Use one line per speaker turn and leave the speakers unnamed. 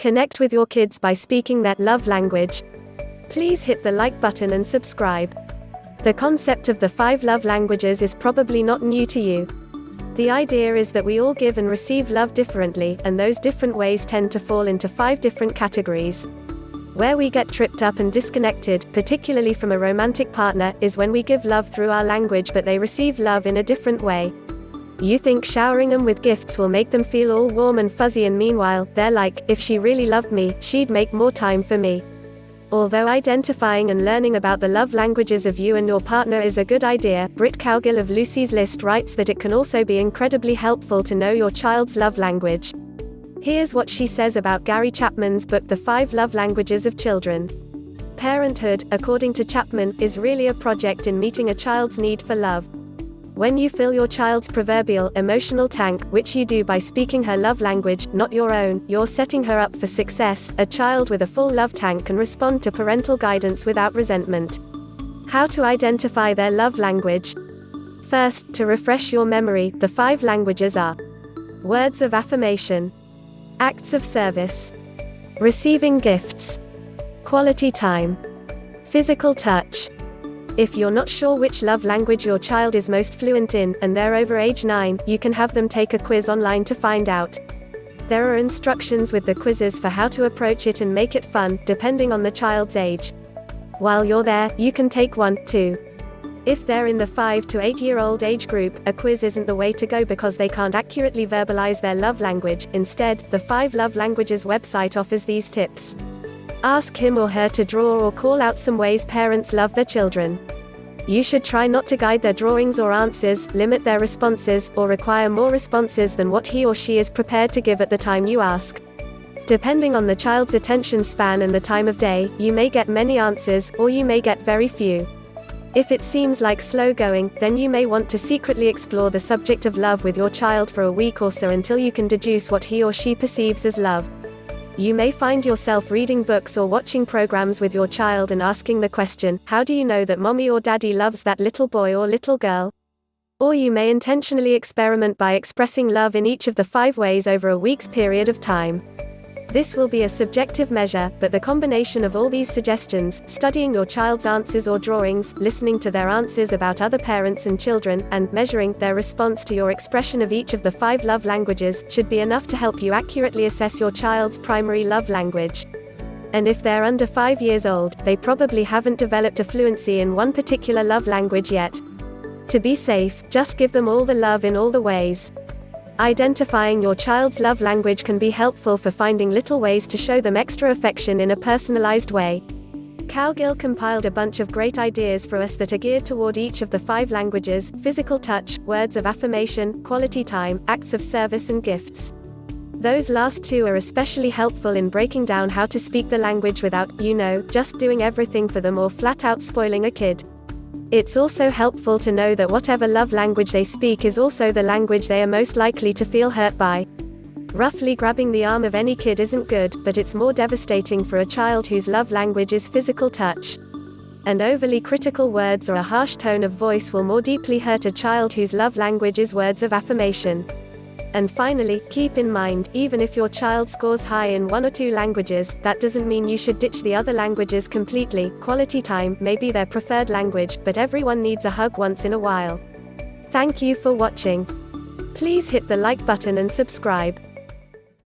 Connect with your kids by speaking their love language. Please hit the like button and subscribe. The concept of the 5 love languages is probably not new to you. The idea is that we all give and receive love differently, and those different ways tend to fall into 5 different categories. Where we get tripped up and disconnected, particularly from a romantic partner, is when we give love through our language but they receive love in a different way. You think showering them with gifts will make them feel all warm and fuzzy, and meanwhile, they're like, if she really loved me, she'd make more time for me. Although identifying and learning about the love languages of you and your partner is a good idea, Britt Cowgill of Lucy's List writes that it can also be incredibly helpful to know your child's love language. Here's what she says about Gary Chapman's book The 5 Love Languages of Children. Parenthood, according to Chapman, is really a project in meeting a child's need for love. When you fill your child's proverbial emotional tank, which you do by speaking her love language, not your own, you're setting her up for success. A child with a full love tank can respond to parental guidance without resentment. How to identify their love language? First, to refresh your memory, the 5 languages are: words of affirmation, acts of service, receiving gifts, quality time, physical touch. If you're not sure which love language your child is most fluent in, and they're over age 9, you can have them take a quiz online to find out. There are instructions with the quizzes for how to approach it and make it fun, depending on the child's age. While you're there, you can take one, too. If they're in the 5 to 8-year-old age group, a quiz isn't the way to go because they can't accurately verbalize their love language. Instead, the 5 Love Languages website offers these tips. Ask him or her to draw or call out some ways parents love their children. You should try not to guide their drawings or answers, limit their responses, or require more responses than what he or she is prepared to give at the time you ask. Depending on the child's attention span and the time of day, you may get many answers, or you may get very few. If it seems like slow going, then you may want to secretly explore the subject of love with your child for a week or so until you can deduce what he or she perceives as love. You may find yourself reading books or watching programs with your child and asking the question, how do you know that mommy or daddy loves that little boy or little girl? Or you may intentionally experiment by expressing love in each of the 5 ways over a week's period of time. This will be a subjective measure, but the combination of all these suggestions, studying your child's answers or drawings, listening to their answers about other parents and children, and measuring their response to your expression of each of the 5 love languages, should be enough to help you accurately assess your child's primary love language. And if they're under 5 years old, they probably haven't developed a fluency in one particular love language yet. To be safe, just give them all the love in all the ways. Identifying your child's love language can be helpful for finding little ways to show them extra affection in a personalized way. Cowgill compiled a bunch of great ideas for us that are geared toward each of the 5 languages: physical touch, words of affirmation, quality time, acts of service, and gifts. Those last 2 are especially helpful in breaking down how to speak the language without, just doing everything for them or flat out spoiling a kid. It's also helpful to know that whatever love language they speak is also the language they are most likely to feel hurt by. Roughly grabbing the arm of any kid isn't good, but it's more devastating for a child whose love language is physical touch. And overly critical words or a harsh tone of voice will more deeply hurt a child whose love language is words of affirmation. And finally, keep in mind, even if your child scores high in 1 or 2 languages, that doesn't mean you should ditch the other languages completely. Quality time may be their preferred language, but everyone needs a hug once in a while. Thank you for watching. Please hit the like button and subscribe.